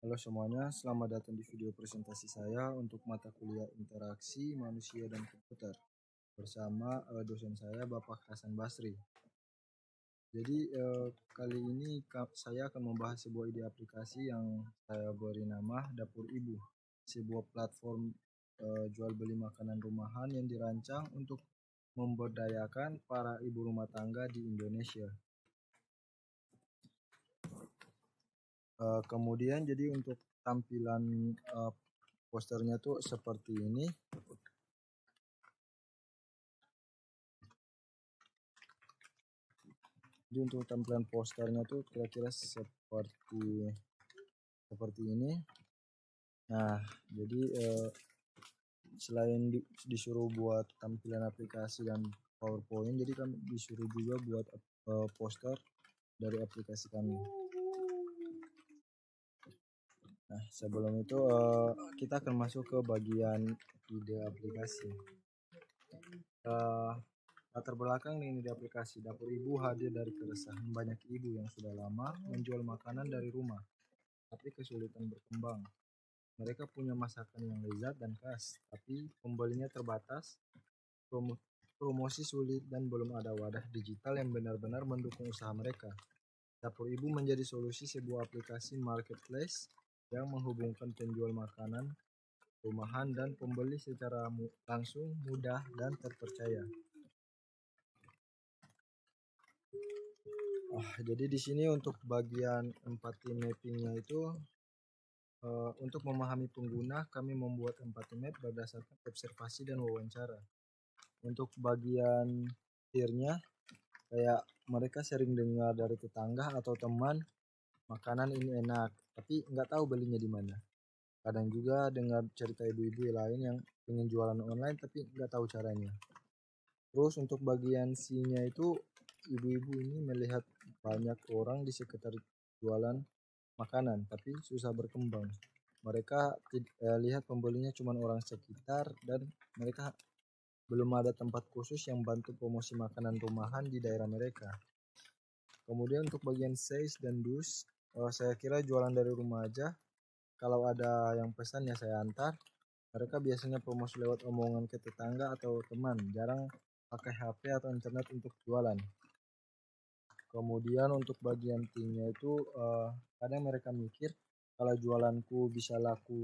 Halo semuanya, selamat datang di video presentasi saya untuk mata kuliah interaksi manusia dan komputer bersama dosen saya Bapak Hasan Basri. Jadi kali ini saya akan membahas sebuah ide aplikasi yang saya beri nama Dapur Ibu, sebuah platform jual beli makanan rumahan yang dirancang untuk memberdayakan para ibu rumah tangga di Indonesia. Kemudian jadi untuk tampilan posternya tuh seperti ini. Jadi untuk tampilan posternya tuh kira-kira seperti ini. Nah, jadi selain disuruh buat tampilan aplikasi dan PowerPoint, jadi kami disuruh juga buat poster dari aplikasi kami. Nah, sebelum itu kita akan masuk ke bagian ide aplikasi. Latar belakang ide aplikasi Dapur Ibu hadir dari keresahan banyak ibu yang sudah lama menjual makanan dari rumah, tapi kesulitan berkembang. Mereka punya masakan yang lezat dan khas, tapi pembelinya terbatas, promosi sulit, dan belum ada wadah digital yang benar-benar mendukung usaha mereka. Dapur Ibu menjadi solusi sebuah aplikasi marketplace yang menghubungkan penjual makanan rumahan dan pembeli secara langsung, mudah, dan terpercaya. Jadi di sini untuk bagian empathy mappingnya itu untuk memahami pengguna, kami membuat empathy map berdasarkan observasi dan wawancara. Untuk bagian tiernya, kayak mereka sering dengar dari tetangga atau teman, makanan ini enak, tapi nggak tahu belinya di mana. Kadang juga dengar cerita ibu-ibu lain yang ingin jualan online tapi nggak tahu caranya. Terus untuk bagian C-nya itu, ibu-ibu ini melihat banyak orang di sekitar jualan makanan, tapi susah berkembang. Mereka lihat pembelinya cuma orang sekitar dan mereka belum ada tempat khusus yang bantu promosi makanan rumahan di daerah mereka. Kemudian untuk bagian sales dan dus, saya kira jualan dari rumah aja. Kalau ada yang pesan ya saya antar. Mereka biasanya promosi lewat omongan ke tetangga atau teman, jarang pakai HP atau internet untuk jualan. Kemudian untuk bagian timnya itu kadang mereka mikir kalau jualanku bisa laku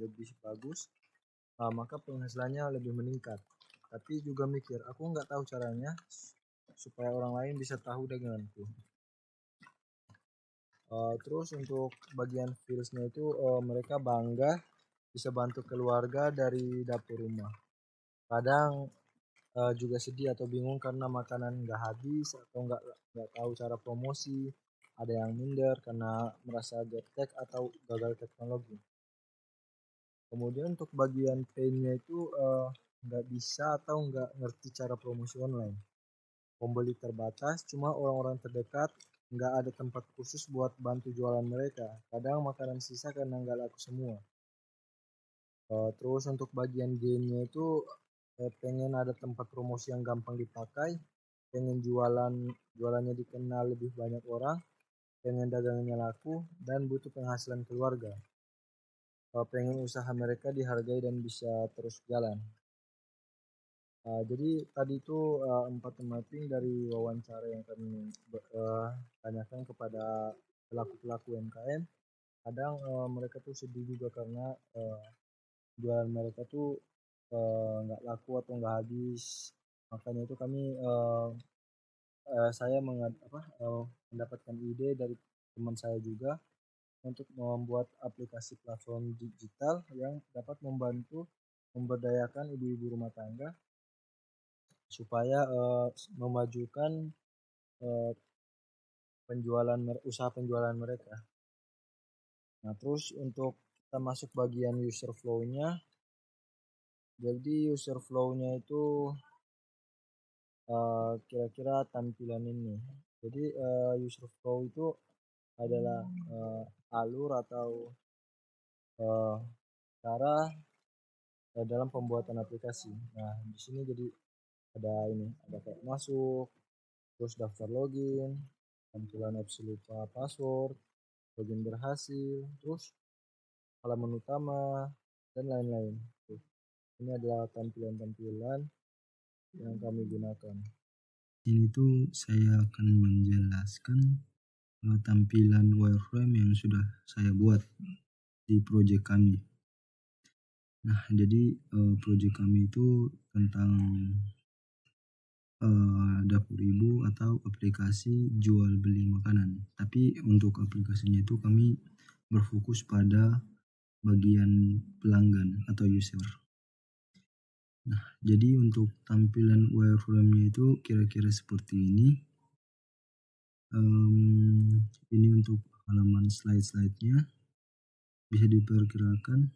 lebih bagus, maka penghasilannya lebih meningkat. Tapi juga mikir, aku nggak tahu caranya supaya orang lain bisa tahu daganganku. Terus untuk bagian feelsnya itu mereka bangga bisa bantu keluarga dari dapur rumah. Kadang juga sedih atau bingung karena makanan nggak habis atau nggak tahu cara promosi. Ada yang minder karena merasa gaptek atau gagal teknologi. Kemudian untuk bagian pain-nya itu nggak bisa atau nggak ngerti cara promosi online. Pembeli terbatas, cuma orang-orang terdekat, nggak ada tempat khusus buat bantu jualan mereka. Kadang makanan sisa karena nggak laku semua. Terus untuk bagian gain-nya itu pengen ada tempat promosi yang gampang dipakai, pengen jualannya dikenal lebih banyak orang, pengen dagangannya laku, dan butuh penghasilan keluarga. Pengen usaha mereka dihargai dan bisa terus jalan. Jadi tadi itu empat mapping dari wawancara yang kami tanyakan kepada pelaku-pelaku UMKM. Kadang mereka tuh sedih juga karena jualan mereka tuh nggak laku atau nggak habis. Makanya itu kami saya mendapatkan ide dari teman saya juga untuk membuat aplikasi platform digital yang dapat membantu memberdayakan ibu-ibu rumah tangga supaya memajukan usaha penjualan mereka. Nah, terus untuk kita masuk bagian user flow-nya. Jadi user flow-nya itu kira-kira tampilan ini. Jadi user flow itu adalah alur atau cara dalam pembuatan aplikasi. Nah, di sini jadi ada kayak masuk, terus daftar login, tampilan opsi lupa password, login berhasil, terus halaman utama, dan lain-lain. Ini adalah tampilan-tampilan yang kami gunakan. Ini tuh saya akan menjelaskan tampilan wireframe yang sudah saya buat di project kami. Nah, jadi project kami itu tentang dapur ibu atau aplikasi jual beli makanan. Tapi untuk aplikasinya itu kami berfokus pada bagian pelanggan atau user. Nah, jadi untuk tampilan wireframe-nya itu kira-kira seperti ini. Ini untuk halaman slide-slide-nya bisa diperkirakan.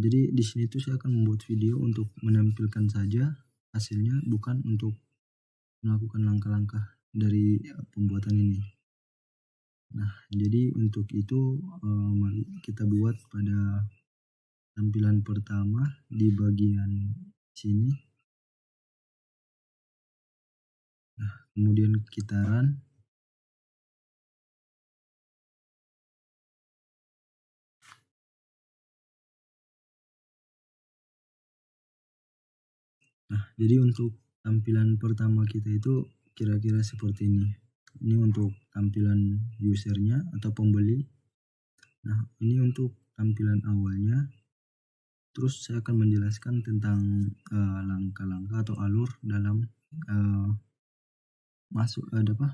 Jadi di sini tuh saya akan membuat video untuk menampilkan saja hasilnya, bukan untuk melakukan langkah-langkah dari pembuatan ini. Nah, jadi untuk itu mari kita buat pada tampilan pertama di bagian sini. Nah, kemudian kita run. Nah, jadi untuk tampilan pertama kita itu kira-kira seperti ini. Ini untuk tampilan usernya atau pembeli. Nah, ini untuk tampilan awalnya. Terus saya akan menjelaskan tentang langkah-langkah atau alur dalam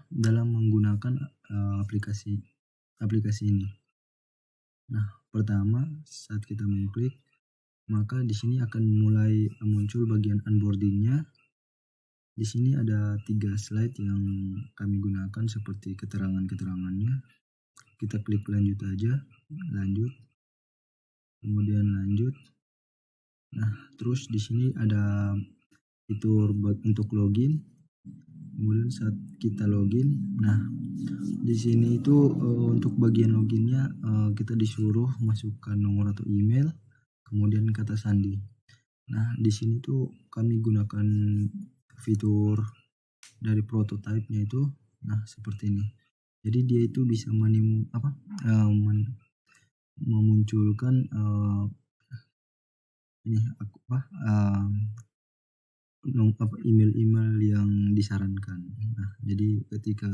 dalam menggunakan aplikasi ini. Nah, pertama saat kita mengklik, maka di sini akan mulai muncul bagian onboardingnya. Di sini ada 3 slide yang kami gunakan seperti keterangan-keterangannya. Kita klik lanjut aja, lanjut, kemudian lanjut. Nah, terus di sini ada fitur untuk login. Kemudian saat kita login, nah di sini itu untuk bagian loginnya kita disuruh masukkan nomor atau email, kemudian kata sandi. Nah, di sini tuh kami gunakan fitur dari prototype-nya itu, nah seperti ini. Jadi dia itu bisa memunculkan email-email yang disarankan. Nah, jadi ketika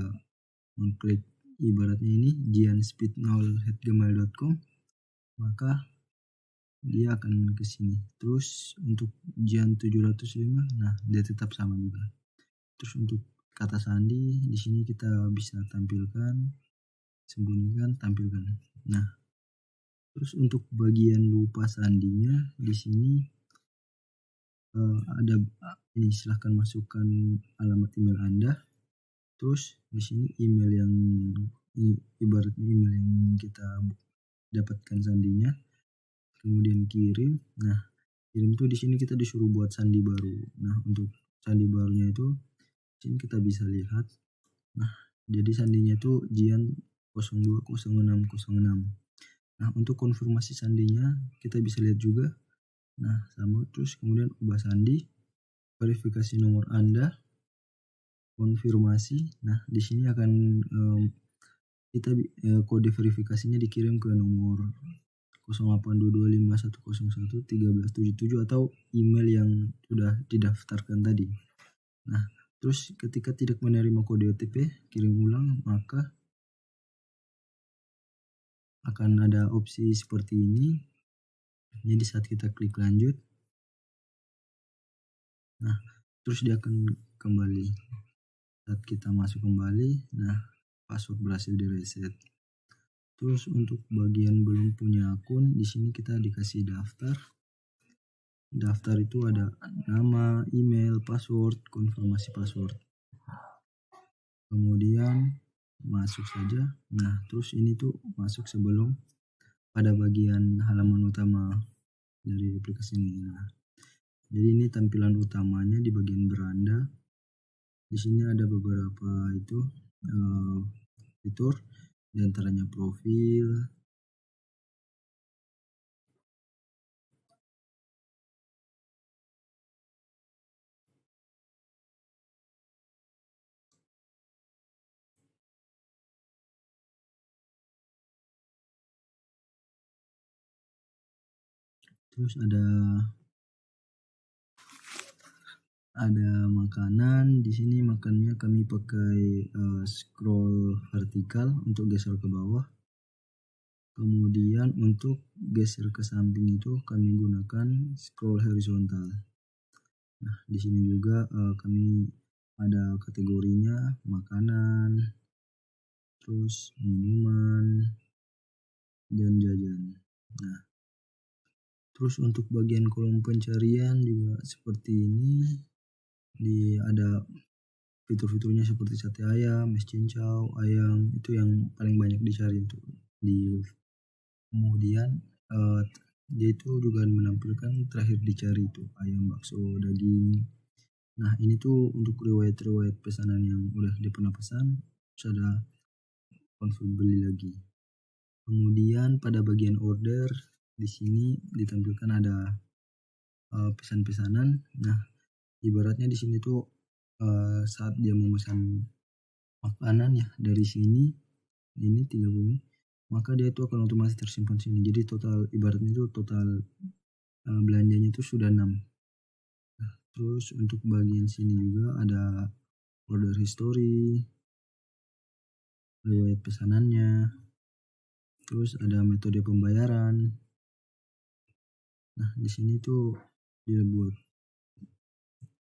mengklik ibaratnya ini jianspeed0@gmail.com, maka dia akan ke sini. Terus untuk jian705, nah dia tetap sama juga. Terus untuk kata sandi di sini kita bisa tampilkan, sembunyikan, tampilkan. Nah, terus untuk bagian lupa sandinya di sini ada ini, silahkan masukkan alamat email Anda. Terus di sini email yang ibaratnya email yang kita dapatkan sandinya. Kemudian kirim. Nah, kirim itu di sini kita disuruh buat sandi baru. Nah, untuk sandi barunya itu sini kita bisa lihat. Nah, jadi sandinya itu Jian 020606. Nah, untuk konfirmasi sandinya kita bisa lihat juga. Nah, sama. Terus kemudian ubah sandi, verifikasi nomor Anda, konfirmasi. Nah, di sini akan kita kode verifikasinya dikirim ke nomor 082251011377 atau email yang sudah didaftarkan tadi. Nah, terus ketika tidak menerima kode OTP, kirim ulang, maka akan ada opsi seperti ini. Jadi saat kita klik lanjut, nah terus dia akan kembali. Saat kita masuk kembali, nah password berhasil direset. Terus untuk bagian belum punya akun, di sini kita dikasih daftar. Daftar itu ada nama, email, password, konfirmasi password. Kemudian masuk saja. Nah, terus ini tuh masuk sebelum pada bagian halaman utama dari aplikasi ini. Nah, jadi ini tampilan utamanya di bagian beranda. Di sini ada beberapa itu fitur, diantaranya profil, Terus ada makanan. Di sini makannya kami pakai scroll vertikal untuk geser ke bawah. Kemudian untuk geser ke samping itu kami gunakan scroll horizontal. Nah, di sini juga kami ada kategorinya makanan, terus minuman, dan jajan. Nah, terus untuk bagian kolom pencarian juga seperti ini. Ada fitur-fiturnya seperti sate ayam, es cincau, ayam, itu yang paling banyak dicari untuk di. Kemudian dia itu juga menampilkan terakhir dicari itu ayam, bakso, daging. Nah, ini tuh untuk riwayat pesanan yang udah dia pernah pesan, terus ada konfirm beli lagi. Kemudian pada bagian order di sini ditampilkan ada pesan-pesanan. Nah, ibaratnya di sini tuh saat dia memesan makanan ya dari sini ini 30, maka dia itu akan otomatis tersimpan sini. Jadi total ibaratnya itu total belanjanya itu sudah 6. Nah, terus untuk bagian sini juga ada order history, riwayat pesanannya, terus ada metode pembayaran. Nah, di sini tuh dia buat.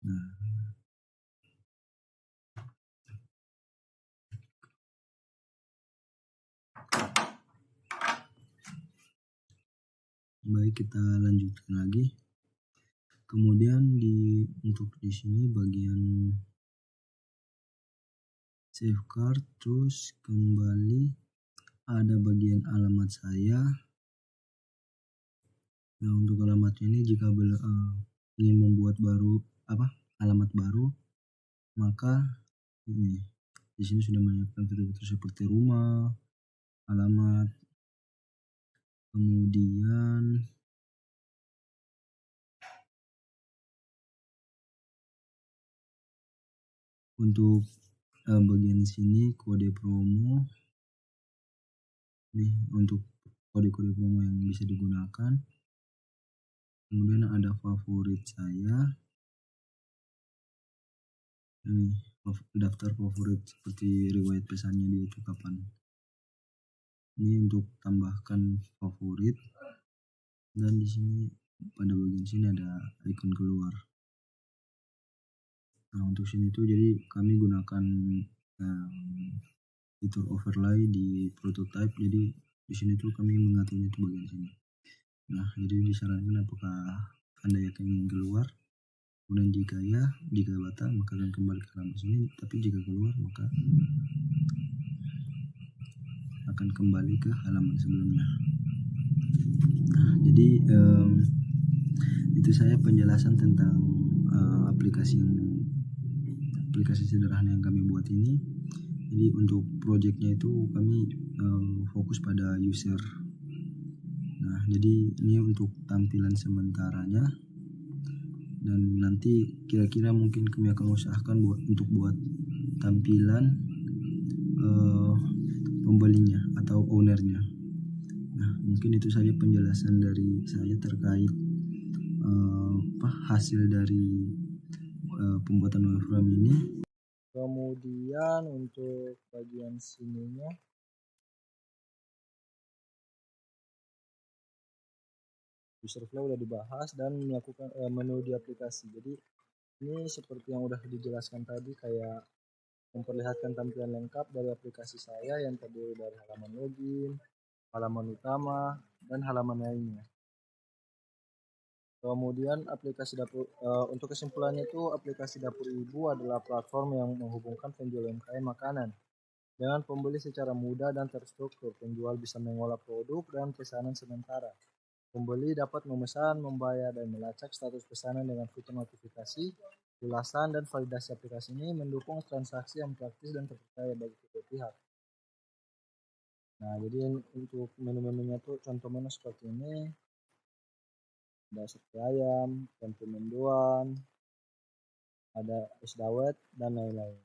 Nah, baik, kita lanjutkan lagi. Kemudian untuk di sini bagian save card, terus kembali ada bagian alamat saya. Nah, untuk alamatnya ini jika ingin membuat alamat baru, maka ini di sini sudah menyiapkan fitur-fitur seperti rumah, alamat, kemudian untuk bagian sini kode promo. Nih untuk kode-kode promo yang bisa digunakan. Kemudian ada favorit saya. Ini daftar favorit seperti riwayat pesannya dia itu kapan. Ini untuk tambahkan favorit. Dan di sini pada bagian sini ada icon keluar. Nah, untuk sini tuh jadi kami gunakan fitur overlay di prototype. Jadi di sini tuh kami mengaturnya itu bagian sini. Nah, jadi disarankan apakah Anda yakin ingin keluar. Kemudian jika batal maka akan kembali ke halaman sini, tapi jika keluar maka akan kembali ke halaman sebelumnya. Nah, jadi itu saya penjelasan tentang aplikasi sederhana yang kami buat ini. Jadi untuk projectnya itu kami fokus pada user. Nah, jadi ini untuk tampilan sementaranya. Dan nanti kira-kira mungkin kami akan usahakan untuk buat tampilan pembelinya atau ownernya. Nah, mungkin itu saja penjelasan dari saya terkait hasil dari pembuatan wireframe ini. Kemudian untuk bagian sininya user flow udah dibahas dan melakukan menu di aplikasi. Jadi ini seperti yang udah dijelaskan tadi, kayak memperlihatkan tampilan lengkap dari aplikasi saya yang terdiri dari halaman login, halaman utama, dan halaman lainnya. Kemudian aplikasi dapur, untuk kesimpulannya itu aplikasi Dapur Ibu adalah platform yang menghubungkan penjual UMKM makanan dengan pembeli secara mudah dan terstruktur. Penjual bisa mengolah produk dan pesanan sementara. Pembeli dapat memesan, membayar, dan melacak status pesanan dengan fitur notifikasi, ulasan, dan validasi. Aplikasi ini mendukung transaksi yang praktis dan terpercaya bagi kedua pihak. Nah, jadi untuk menu-menunya tuh contoh menu seperti ini. Ada sate ayam, tempe mendoan, ada es dawet, dan lain-lain.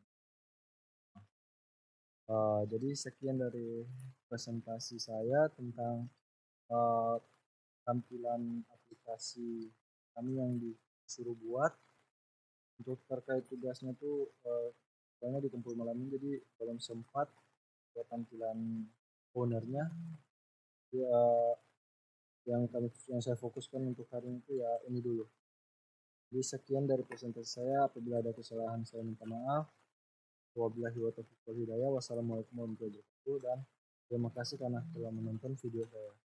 Jadi sekian dari presentasi saya tentang tampilan aplikasi kami yang disuruh buat. Untuk terkait tugasnya tuh banyak dikumpul malam ini, jadi belum sempat buat tampilan ownernya. Ya, yang saya fokuskan untuk hari ini itu ya ini dulu. Jadi sekian dari presentasi saya. Apabila ada kesalahan saya minta maaf. Wabillahi wa taufiq wal hidayah. Wassalamualaikum warahmatullahi wabarakatuh, dan terima kasih karena telah menonton video saya.